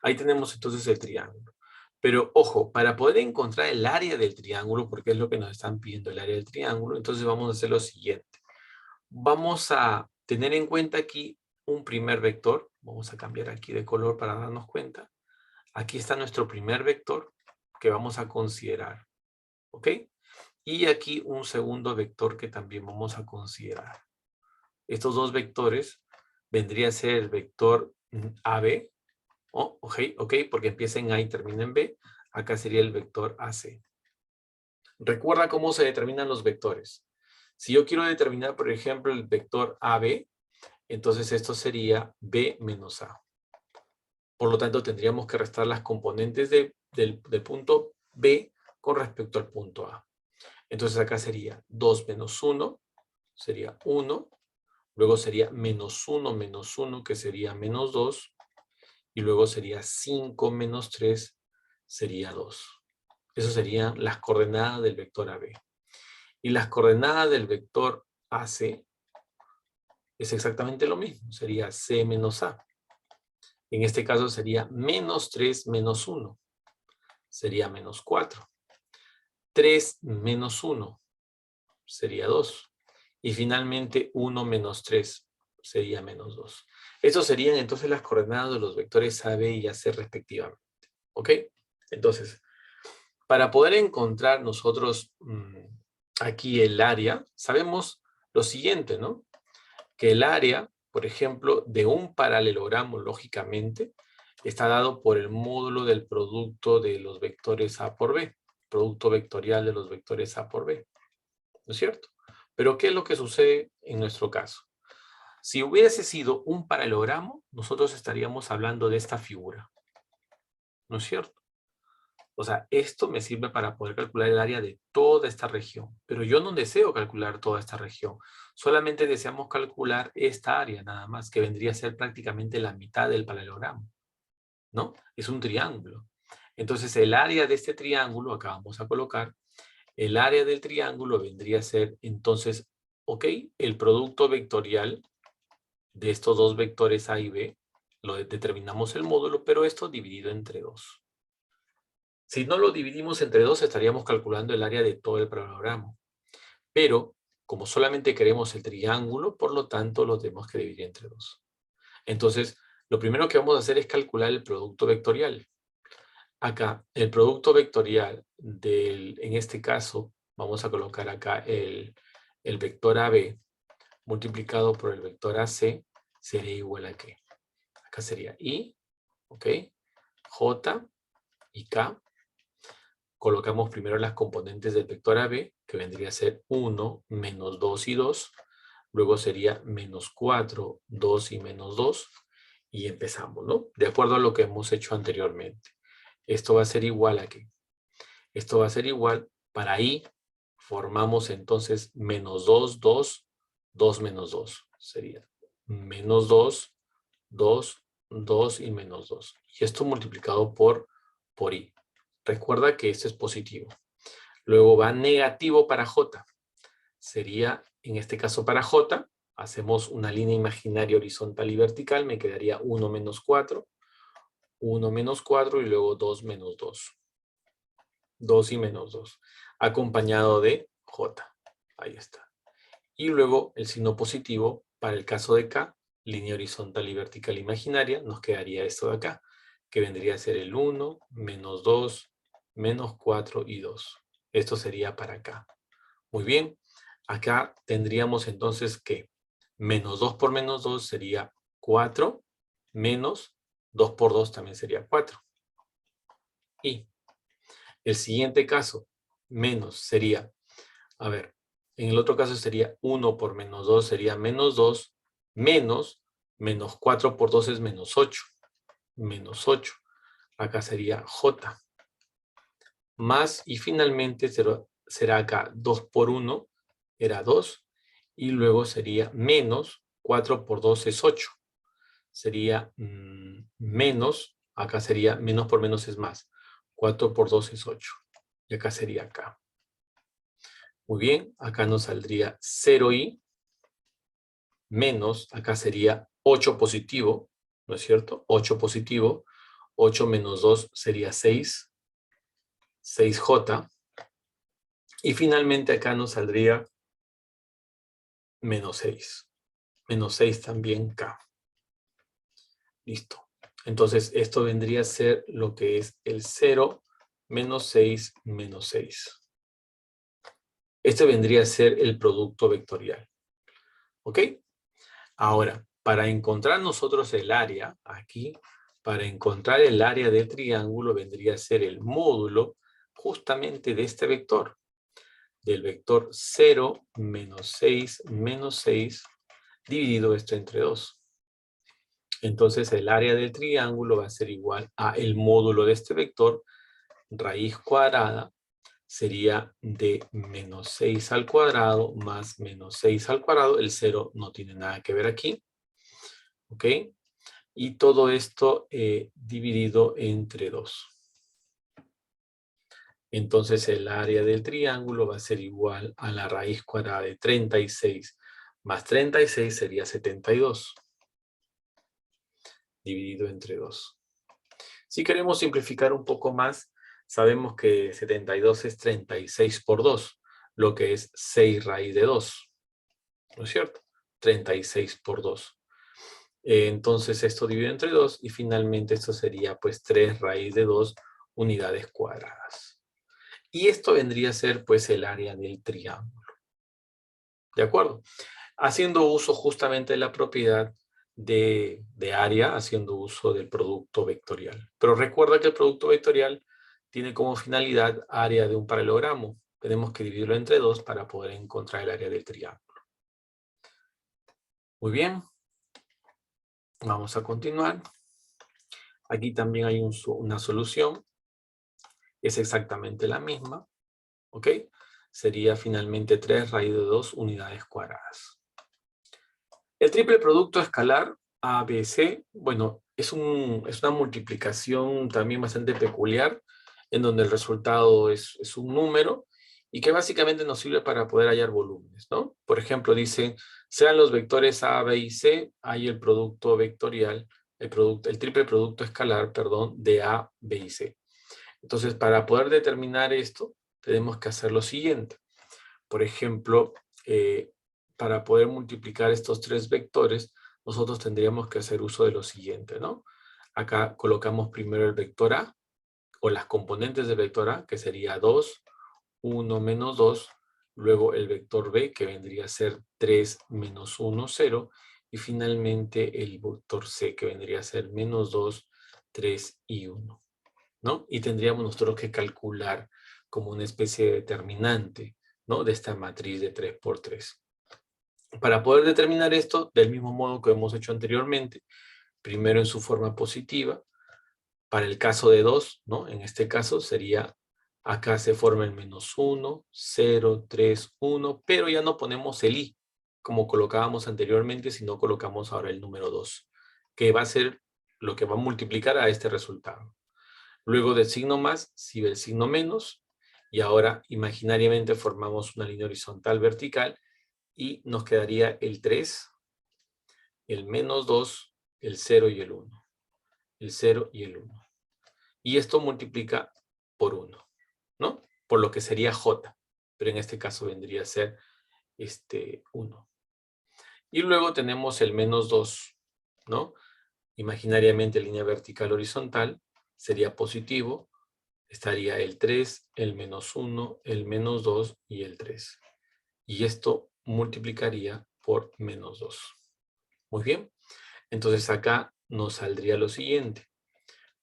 S1: Ahí tenemos entonces el triángulo. Pero ojo, para poder encontrar el área del triángulo, porque es lo que nos están pidiendo, el área del triángulo, entonces vamos a hacer lo siguiente. Vamos a tener en cuenta aquí un primer vector. Vamos a cambiar aquí de color para darnos cuenta. Aquí está nuestro primer vector que vamos a considerar. ¿Ok? Y aquí un segundo vector que también vamos a considerar. Estos dos vectores vendría a ser el vector AB. Ok, porque empieza en A y termina en B. Acá sería el vector AC. Recuerda cómo se determinan los vectores. Si yo quiero determinar, por ejemplo, el vector AB, entonces esto sería B menos A. Por lo tanto, tendríamos que restar las componentes del punto B con respecto al punto A. Entonces acá sería 2 menos 1, sería 1. Luego sería menos 1, que sería menos 2. Y luego sería 5 menos 3, sería 2. Esas serían las coordenadas del vector AB. Y las coordenadas del vector AC es exactamente lo mismo. Sería C menos A. En este caso sería menos 3 menos 1. Sería menos 4. 3 menos 1 sería 2. Y finalmente 1 menos 3 sería menos 2. Estos serían entonces las coordenadas de los vectores AB y AC respectivamente. ¿Ok? Entonces, para poder encontrar nosotros aquí el área, sabemos lo siguiente, ¿no? Que el área, por ejemplo, de un paralelogramo, lógicamente, está dado por el módulo del producto de los vectores A por B, producto vectorial de los vectores A por B, ¿no es cierto? Pero ¿qué es lo que sucede en nuestro caso? Si hubiese sido un paralelogramo, nosotros estaríamos hablando de esta figura, ¿no es cierto? O sea, esto me sirve para poder calcular el área de toda esta región. Pero yo no deseo calcular toda esta región. Solamente deseamos calcular esta área nada más, que vendría a ser prácticamente la mitad del paralelogramo, ¿no? Es un triángulo. Entonces, el área de este triángulo, acá vamos a colocar, el área del triángulo vendría a ser, entonces, ok, el producto vectorial de estos dos vectores A y B, lo determinamos el módulo, pero esto dividido entre 2. Si no lo dividimos entre 2, estaríamos calculando el área de todo el paralelogramo. Pero, como solamente queremos el triángulo, por lo tanto, lo tenemos que dividir entre 2. Entonces, lo primero que vamos a hacer es calcular el producto vectorial. Acá, el producto vectorial en este caso, vamos a colocar acá el vector AB multiplicado por el vector AC sería igual a ¿qué? Acá sería I, ¿ok? J y K colocamos primero las componentes del vector AB, que vendría a ser 1, menos 2 y 2. Luego sería menos 4, 2 y menos 2. Y empezamos, ¿no? De acuerdo a lo que hemos hecho anteriormente. Esto va a ser igual a ¿qué? Esto va a ser igual, para I formamos entonces menos 2, 2, 2 menos 2. Sería menos 2, 2, 2 y menos 2. Y esto multiplicado por I. Recuerda que esto es positivo. Luego va negativo para J. Sería, en este caso para J, hacemos una línea imaginaria horizontal y vertical. Me quedaría 1 menos 4. 1 menos 4 y luego 2 menos 2. 2 y menos 2. Acompañado de J. Ahí está. Y luego el signo positivo para el caso de K, línea horizontal y vertical imaginaria, nos quedaría esto de acá, que vendría a ser el 1, menos 2, menos 4 y 2. Esto sería para acá. Muy bien. Acá tendríamos entonces que menos 2 por menos 2 sería 4, menos 2 por 2 también sería 4. Y el siguiente caso, menos sería, a ver, en el otro caso sería 1 por menos 2 sería menos 2, menos 4 por 2 es menos 8. Menos 8. Acá sería J. Más, y finalmente será acá 2 por 1, era 2. Y luego sería menos 4 por 2 es 8. Sería menos, acá sería menos por menos es más. 4 por 2 es 8. Y acá sería acá. Muy bien, acá nos saldría 0i menos, acá sería 8 positivo, ¿no es cierto? 8 positivo, 8 menos 2 sería 6, 6j, y finalmente acá nos saldría menos 6 también k. Listo. Entonces esto vendría a ser lo que es el 0, menos 6, menos 6. Este vendría a ser el producto vectorial. ¿Ok? Ahora, para encontrar nosotros el área, aquí, para encontrar el área del triángulo vendría a ser el módulo justamente de este vector. Del vector 0, menos 6, menos 6, dividido esto entre 2. Entonces el área del triángulo va a ser igual a el módulo de este vector, raíz cuadrada, sería de menos 6 al cuadrado más menos 6 al cuadrado. El 0 no tiene nada que ver aquí. ¿Ok? Y todo esto dividido entre 2. Entonces el área del triángulo va a ser igual a la raíz cuadrada de 36 más 36 sería 72. Dividido entre 2. Si queremos simplificar un poco más, sabemos que 72 es 36 por 2, lo que es 6 raíz de 2. ¿No es cierto? 36 por 2. Entonces esto dividido entre 2 y finalmente esto sería pues 3 raíz de 2 unidades cuadradas. Y esto vendría a ser pues el área del triángulo. ¿De acuerdo? Haciendo uso justamente de la propiedad de área, haciendo uso del producto vectorial. Pero recuerda que el producto vectorial tiene como finalidad área de un paralelogramo. Tenemos que dividirlo entre 2 para poder encontrar el área del triángulo. Muy bien. Vamos a continuar. Aquí también hay una solución. Es exactamente la misma. ¿Ok? Sería finalmente 3 raíz de 2 unidades cuadradas. El triple producto escalar ABC, bueno, es una multiplicación también bastante peculiar, en donde el resultado es un número y que básicamente nos sirve para poder hallar volúmenes, ¿no? Por ejemplo, dice, sean los vectores A, B y C, hay el producto vectorial, el triple producto escalar, perdón, de A, B y C. Entonces, para poder determinar esto, tenemos que hacer lo siguiente. Por ejemplo, para poder multiplicar estos tres vectores, nosotros tendríamos que hacer uso de lo siguiente, ¿no? Acá colocamos primero el vector A, o las componentes del vector A, que sería 2, 1 menos 2, luego el vector B, que vendría a ser 3 menos 1, 0, y finalmente el vector C, que vendría a ser menos 2, 3 y 1, ¿no? Y tendríamos nosotros que calcular como una especie de determinante, ¿no? De esta matriz de 3 por 3. Para poder determinar esto, del mismo modo que hemos hecho anteriormente, primero en su forma positiva, para el caso de 2, ¿no? En este caso sería, acá se forma el menos 1, 0, 3, 1, pero ya no ponemos el i, como colocábamos anteriormente, sino colocamos ahora el número 2, que va a ser lo que va a multiplicar a este resultado. Luego del signo más, sigue el signo menos, y ahora imaginariamente formamos una línea horizontal vertical, y nos quedaría el 3, el menos 2, el 0 y el 1. El 0 y el 1. Y esto multiplica por 1, ¿no? Por lo que sería j, pero en este caso vendría a ser 1. Y luego tenemos el menos 2, ¿no? Imaginariamente línea vertical horizontal, sería positivo, estaría el 3, el menos 1, el menos 2 y el 3. Y esto multiplicaría por menos 2. Muy bien, entonces acá nos saldría lo siguiente.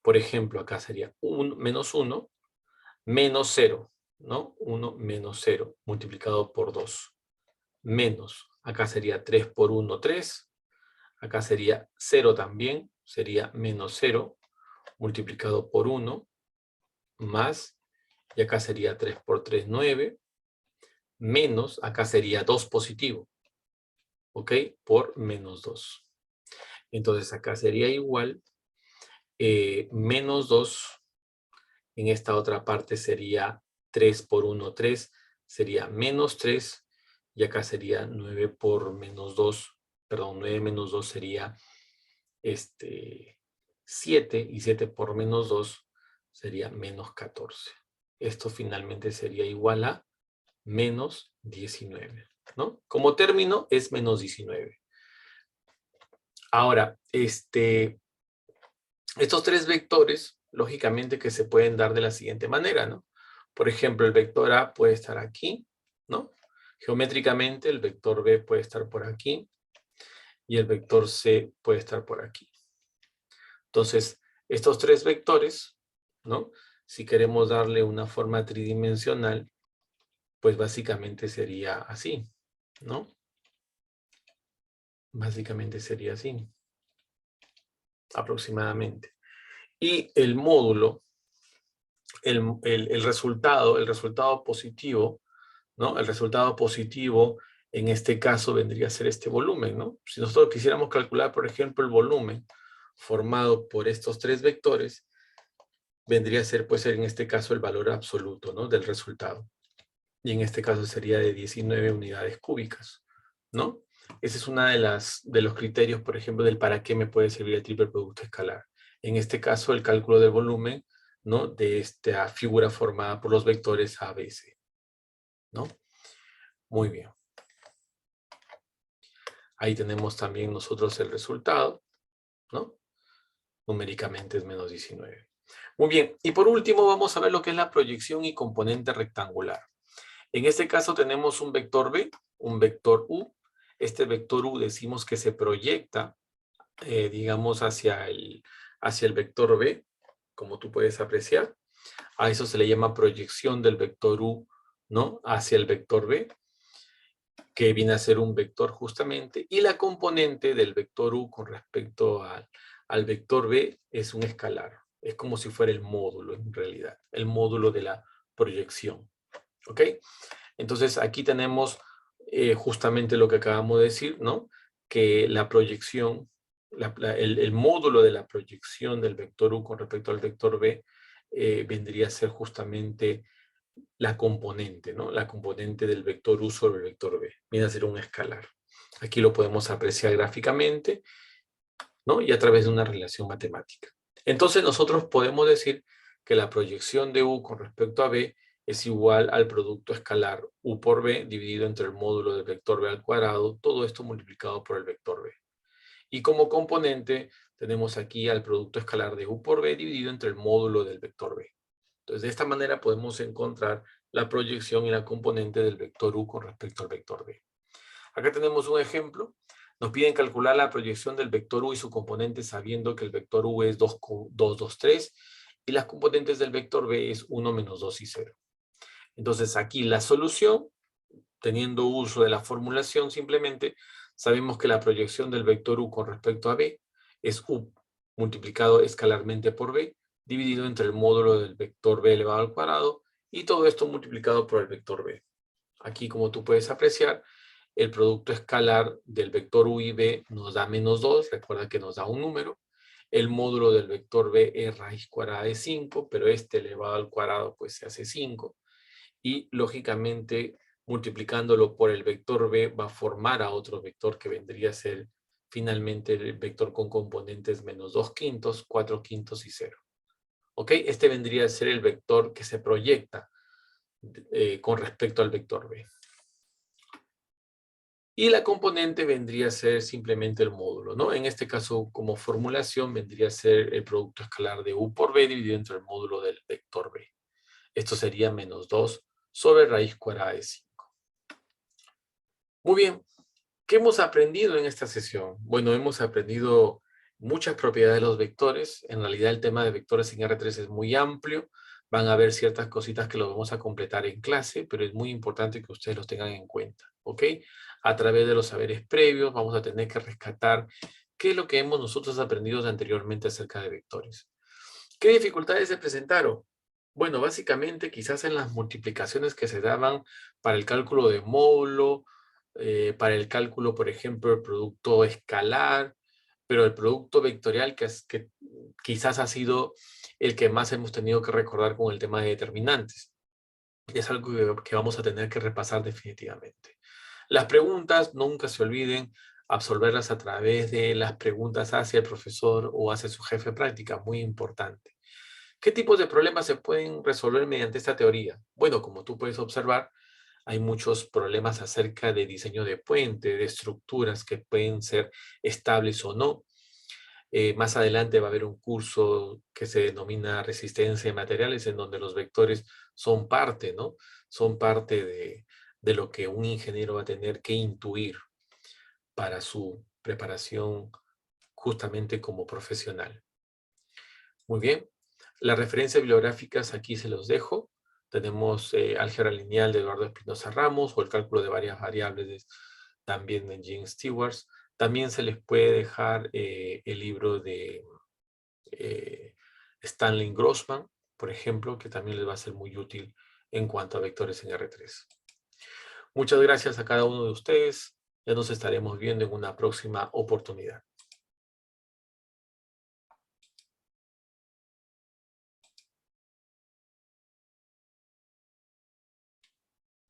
S1: Por ejemplo, acá sería menos 1, menos 0, ¿no? 1 menos 0 multiplicado por 2. Menos, acá sería 3 por 1, 3. Acá sería 0 también, sería menos 0 multiplicado por 1, más, y acá sería 3 por 3, 9, menos, acá sería 2 positivo, ¿ok? Por menos 2. Entonces acá sería igual, menos 2, en esta otra parte sería 3 por 1, 3, sería menos 3, y acá sería 9 por menos 2, perdón, 9 menos 2 sería 7, y 7 por menos 2 sería menos 14. Esto finalmente sería igual a menos 19, ¿no? Como término es menos 19. Ahora, estos tres vectores, lógicamente que se pueden dar de la siguiente manera, ¿no? Por ejemplo, el vector A puede estar aquí, ¿no? Geométricamente el vector B puede estar por aquí y el vector C puede estar por aquí. Entonces, estos tres vectores, ¿no? Si queremos darle una forma tridimensional, pues básicamente sería así, ¿no? Básicamente sería así, aproximadamente. Y el módulo, el resultado positivo, ¿no? El resultado positivo en este caso vendría a ser este volumen, ¿no? Si nosotros quisiéramos calcular, por ejemplo, el volumen formado por estos tres vectores, vendría a ser, pues, en este caso, el valor absoluto, ¿no? Del resultado. Y en este caso sería de 19 unidades cúbicas, ¿no? Ese es una de los criterios, por ejemplo, del para qué me puede servir el triple producto escalar. En este caso, el cálculo del volumen, ¿no? De esta figura formada por los vectores A, B, C, ¿no? Muy bien. Ahí tenemos también nosotros el resultado, ¿no? Numéricamente es menos 19. Muy bien. Y por último vamos a ver lo que es la proyección y componente rectangular. En este caso tenemos un vector B, un vector U. Este vector U decimos que se proyecta, digamos, hacia el vector B, como tú puedes apreciar. A eso se le llama proyección del vector U, ¿no? Hacia el vector B, que viene a ser un vector justamente, y la componente del vector U con respecto al vector B es un escalar. Es como si fuera el módulo, en realidad, el módulo de la proyección. ¿Ok? Entonces, aquí tenemos justamente lo que acabamos de decir, ¿no? Que la proyección, el módulo de la proyección del vector U con respecto al vector B vendría a ser justamente la componente, ¿no? La componente del vector U sobre el vector B. Viene a ser un escalar. Aquí lo podemos apreciar gráficamente, ¿no? Y a través de una relación matemática. Entonces nosotros podemos decir que la proyección de U con respecto a B es igual al producto escalar U por B dividido entre el módulo del vector B al cuadrado, todo esto multiplicado por el vector B. Y como componente tenemos aquí al producto escalar de U por B dividido entre el módulo del vector B. Entonces, de esta manera podemos encontrar la proyección y la componente del vector U con respecto al vector B. Acá tenemos un ejemplo. Nos piden calcular la proyección del vector U y su componente sabiendo que el vector U es 2, 2, 3 y las componentes del vector B es 1, menos 2 y 0. Entonces aquí la solución, teniendo uso de la formulación simplemente, sabemos que la proyección del vector u con respecto a b es u multiplicado escalarmente por b, dividido entre el módulo del vector b elevado al cuadrado, y todo esto multiplicado por el vector b. Aquí, como tú puedes apreciar, el producto escalar del vector u y b nos da -2, recuerda que nos da un número. El módulo del vector b es raíz cuadrada de 5, pero este elevado al cuadrado pues se hace 5. Y lógicamente, multiplicándolo por el vector b va a formar a otro vector que vendría a ser finalmente el vector con componentes -2/5, 4/5 y 0. ¿Ok? Este vendría a ser el vector que se proyecta con respecto al vector b. Y la componente vendría a ser simplemente el módulo, ¿no? En este caso, como formulación, vendría a ser el producto escalar de u por b dividido entre el módulo del vector b. Esto sería -2 sobre raíz cuadrada de 5. Muy bien. ¿Qué hemos aprendido en esta sesión? Bueno, hemos aprendido muchas propiedades de los vectores. En realidad el tema de vectores en R3 es muy amplio. Van a haber ciertas cositas que lo vamos a completar en clase, pero es muy importante que ustedes los tengan en cuenta, ¿ok? A través de los saberes previos vamos a tener que rescatar qué es lo que hemos nosotros aprendido anteriormente acerca de vectores. ¿Qué dificultades se presentaron? Bueno, básicamente quizás en las multiplicaciones que se daban para el cálculo de módulo, para el cálculo, por ejemplo, del producto escalar, pero el producto vectorial que quizás ha sido el que más hemos tenido que recordar con el tema de determinantes. Es algo que vamos a tener que repasar definitivamente. Las preguntas, nunca se olviden absolverlas a través de las preguntas hacia el profesor o hacia su jefe de práctica, muy importante. ¿Qué tipos de problemas se pueden resolver mediante esta teoría? Bueno, como tú puedes observar, hay muchos problemas acerca de diseño de puente, de estructuras que pueden ser estables o no. Más adelante va a haber un curso que se denomina resistencia de materiales, en donde los vectores son parte, ¿no? Son parte de lo que un ingeniero va a tener que intuir para su preparación justamente como profesional. Muy bien. Las referencias bibliográficas aquí se los dejo. Tenemos álgebra lineal de Eduardo Espinosa Ramos o el cálculo de varias variables también de Gene Stewart. También se les puede dejar el libro de Stanley Grossman, por ejemplo, que también les va a ser muy útil en cuanto a vectores en R3. Muchas gracias a cada uno de ustedes. Ya nos estaremos viendo en una próxima oportunidad.